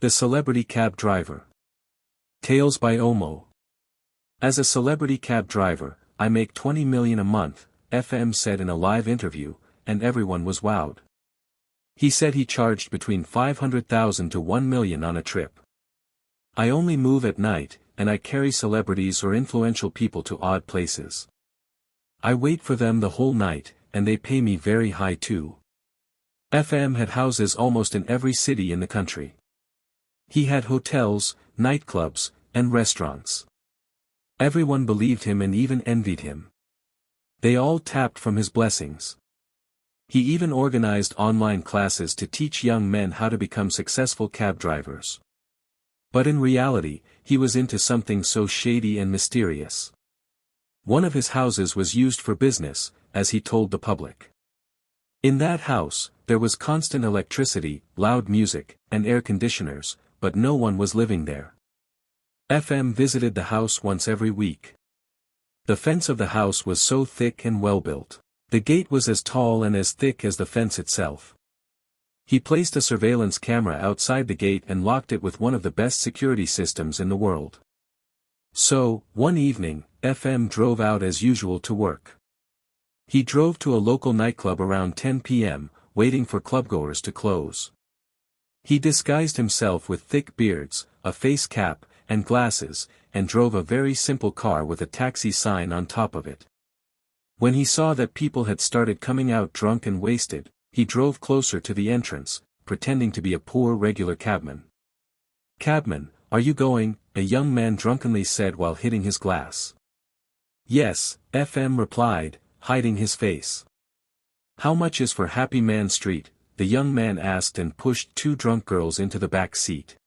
The Celebrity Cab Driver. Tales by Omoh. As a celebrity cab driver, I make 20 million a month, FM said in a live interview, and everyone was wowed. He said he charged between 500,000 to 1 million on a trip. I only move at night, and I carry celebrities or influential people to odd places. I wait for them the whole night, and they pay me very high too. FM had houses almost in every city in the country. He had hotels, nightclubs, and restaurants. Everyone believed him and even envied him. They all tapped from his blessings. He even organized online classes to teach young men how to become successful cab drivers. But in reality, he was into something so shady and mysterious. One of his houses was used for business, as he told the public. In that house, there was constant electricity, loud music, and air conditioners, but no one was living there. FM visited the house once every week. The fence of the house was so thick and well built. The gate was as tall and as thick as the fence itself. He placed a surveillance camera outside the gate and locked it with one of the best security systems in the world. So, one evening, FM drove out as usual to work. He drove to a local nightclub around 10 p.m., waiting for clubgoers to close. He disguised himself with thick beards, a face cap, and glasses, and drove a very simple car with a taxi sign on top of it. When he saw that people had started coming out drunk and wasted, he drove closer to the entrance, pretending to be a poor regular cabman. "Cabman, are you going?" a young man drunkenly said while hitting his glass. "Yes," FM replied, hiding his face. "How much is for Happy Man Street?" the young man asked and pushed two drunk girls into the back seat.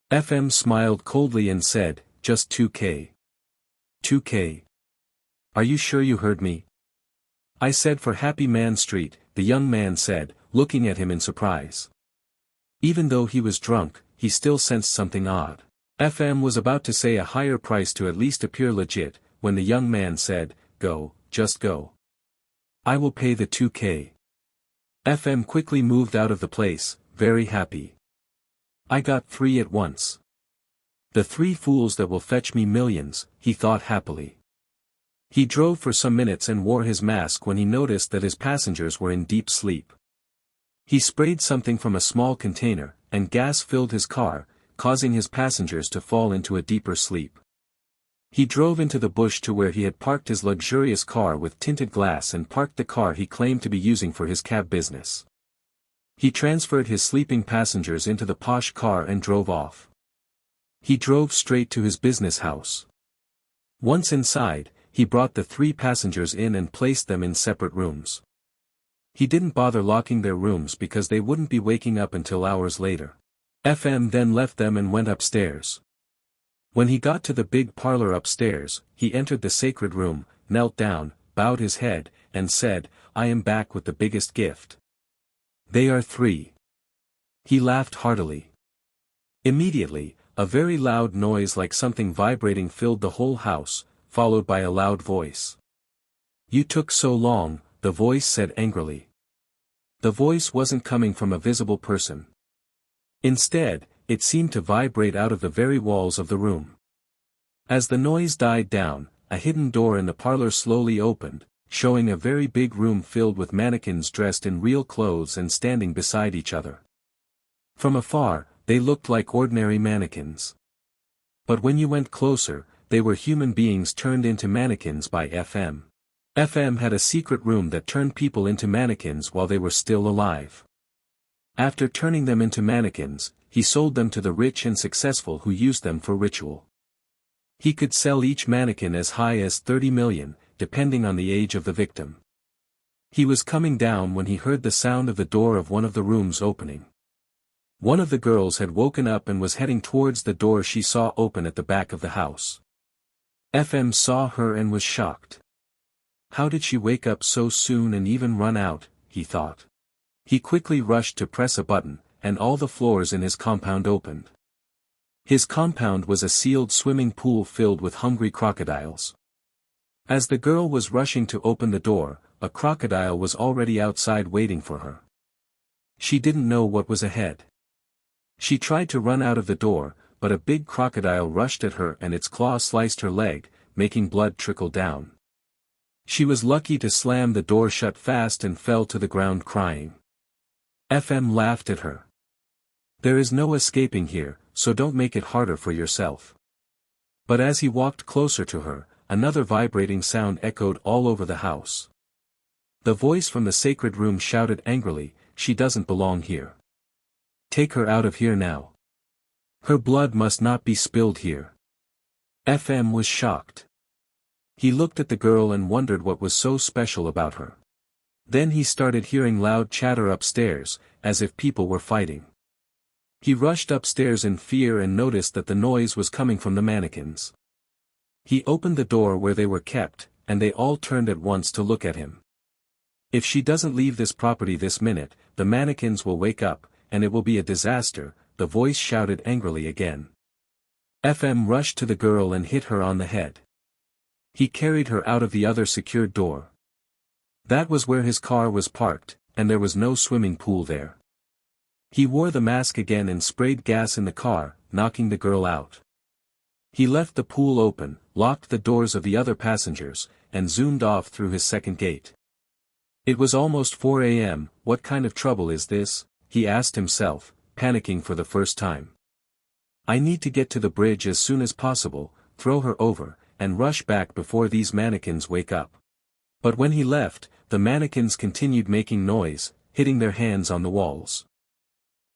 FM smiled coldly and said, "Just 2K. 2K. Are you sure you heard me?" "I said for Happy Man Street," the young man said, looking at him in surprise. Even though he was drunk, he still sensed something odd. FM was about to say a higher price to at least appear legit, when the young man said, "Go, just go. I will pay the 2K. FM quickly moved out of the place, very happy. "I got 3 at once. The 3 fools that will fetch me millions," he thought happily. He drove for some minutes and wore his mask when he noticed that his passengers were in deep sleep. He sprayed something from a small container, and gas filled his car, causing his passengers to fall into a deeper sleep. He drove into the bush to where he had parked his luxurious car with tinted glass and parked the car he claimed to be using for his cab business. He transferred his sleeping passengers into the posh car and drove off. He drove straight to his business house. Once inside, he brought the 3 passengers in and placed them in separate rooms. He didn't bother locking their rooms because they wouldn't be waking up until hours later. FM then left them and went upstairs. When he got to the big parlor upstairs, he entered the sacred room, knelt down, bowed his head, and said, "I am back with the biggest gift. They are 3. He laughed heartily. Immediately, a very loud noise like something vibrating filled the whole house, followed by a loud voice. "You took so long," the voice said angrily. The voice wasn't coming from a visible person. Instead, it seemed to vibrate out of the very walls of the room. As the noise died down, a hidden door in the parlor slowly opened, showing a very big room filled with mannequins dressed in real clothes and standing beside each other. From afar, they looked like ordinary mannequins. But when you went closer, they were human beings turned into mannequins by FM. FM had a secret room that turned people into mannequins while they were still alive. After turning them into mannequins, he sold them to the rich and successful who used them for ritual. He could sell each mannequin as high as 30 million, depending on the age of the victim. He was coming down when he heard the sound of the door of one of the rooms opening. One of the girls had woken up and was heading towards the door she saw open at the back of the house. FM saw her and was shocked. How did she wake up so soon and even run out, he thought. He quickly rushed to press a button, and all the floors in his compound opened. His compound was a sealed swimming pool filled with hungry crocodiles. As the girl was rushing to open the door, a crocodile was already outside waiting for her. She didn't know what was ahead. She tried to run out of the door, but a big crocodile rushed at her and its claw sliced her leg, making blood trickle down. She was lucky to slam the door shut fast and fell to the ground crying. FM laughed at her. There is no escaping here, so don't make it harder for yourself. But as he walked closer to her, another vibrating sound echoed all over the house. The voice from the sacred room shouted angrily, "She doesn't belong here. Take her out of here now. Her blood must not be spilled here." FM was shocked. He looked at the girl and wondered what was so special about her. Then he started hearing loud chatter upstairs, as if people were fighting. He rushed upstairs in fear and noticed that the noise was coming from the mannequins. He opened the door where they were kept, and they all turned at once to look at him. "If she doesn't leave this property this minute, the mannequins will wake up, and it will be a disaster," the voice shouted angrily again. FM rushed to the girl and hit her on the head. He carried her out of the other secured door. That was where his car was parked, and there was no swimming pool there. He wore the mask again and sprayed gas in the car, knocking the girl out. He left the pool open, locked the doors of the other passengers, and zoomed off through his second gate. It was almost 4 a.m., what kind of trouble is this? He asked himself, panicking for the first time. I need to get to the bridge as soon as possible, throw her over, and rush back before these mannequins wake up. But when he left, the mannequins continued making noise, hitting their hands on the walls.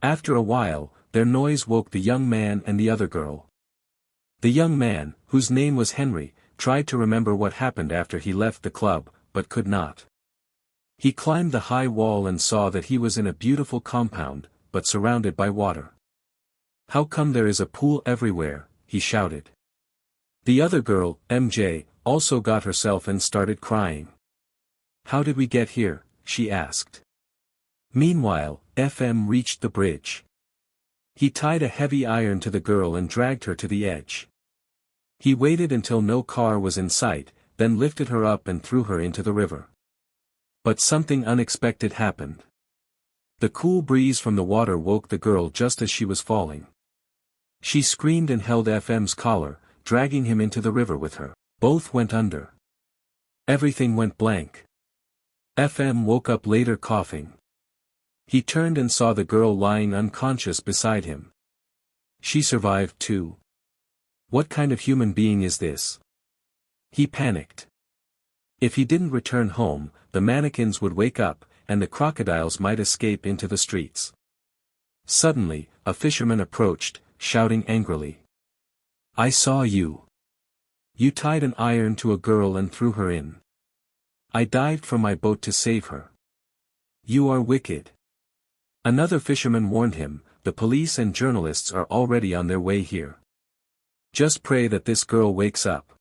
After a while, their noise woke the young man and the other girl. The young man, whose name was Henry, tried to remember what happened after he left the club, but could not. He climbed the high wall and saw that he was in a beautiful compound, but surrounded by water. "How come there is a pool everywhere?" he shouted. The other girl, MJ, also got herself and started crying. "How did we get here?" she asked. Meanwhile, FM reached the bridge. He tied a heavy iron to the girl and dragged her to the edge. He waited until no car was in sight, then lifted her up and threw her into the river. But something unexpected happened. The cool breeze from the water woke the girl just as she was falling. She screamed and held FM's collar, dragging him into the river with her. Both went under. Everything went blank. FM woke up later coughing. He turned and saw the girl lying unconscious beside him. She survived too. What kind of human being is this? He panicked. If he didn't return home, the mannequins would wake up, and the crocodiles might escape into the streets. Suddenly, a fisherman approached, shouting angrily. "I saw you. You tied an iron to a girl and threw her in. I dived from my boat to save her. You are wicked." Another fisherman warned him, "The police and journalists are already on their way here. Just pray that this girl wakes up."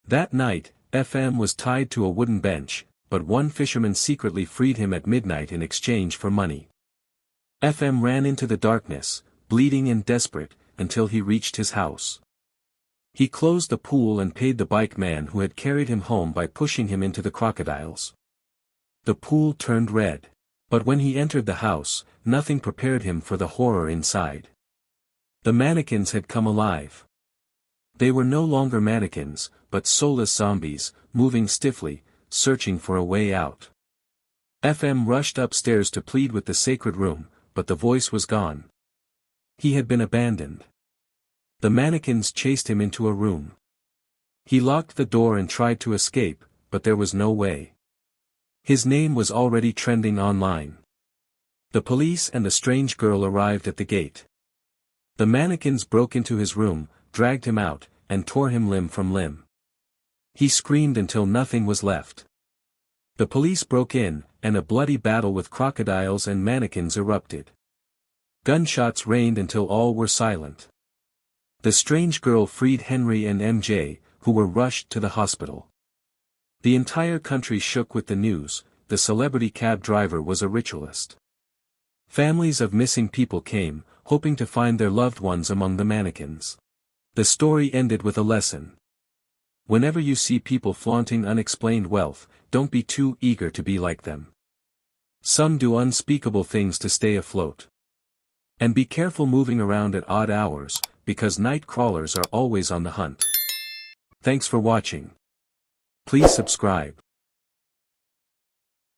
That night, FM was tied to a wooden bench, but one fisherman secretly freed him at midnight in exchange for money. FM ran into the darkness, bleeding and desperate, until he reached his house. He closed the pool and paid the bike man who had carried him home by pushing him into the crocodiles. The pool turned red. But when he entered the house, nothing prepared him for the horror inside. The mannequins had come alive. They were no longer mannequins, but soulless zombies, moving stiffly, searching for a way out. FM rushed upstairs to plead with the sacred room, but the voice was gone. He had been abandoned. The mannequins chased him into a room. He locked the door and tried to escape, but there was no way. His name was already trending online. The police and the strange girl arrived at the gate. The mannequins broke into his room, dragged him out, and tore him limb from limb. He screamed until nothing was left. The police broke in, and a bloody battle with crocodiles and mannequins erupted. Gunshots rained until all were silent. The strange girl freed Henry and MJ, who were rushed to the hospital. The entire country shook with the news. The celebrity cab driver was a ritualist. Families of missing people came, hoping to find their loved ones among the mannequins. The story ended with a lesson. Whenever you see people flaunting unexplained wealth, don't be too eager to be like them. Some do unspeakable things to stay afloat. And be careful moving around at odd hours, because night crawlers are always on the hunt. Thanks for watching. Please subscribe.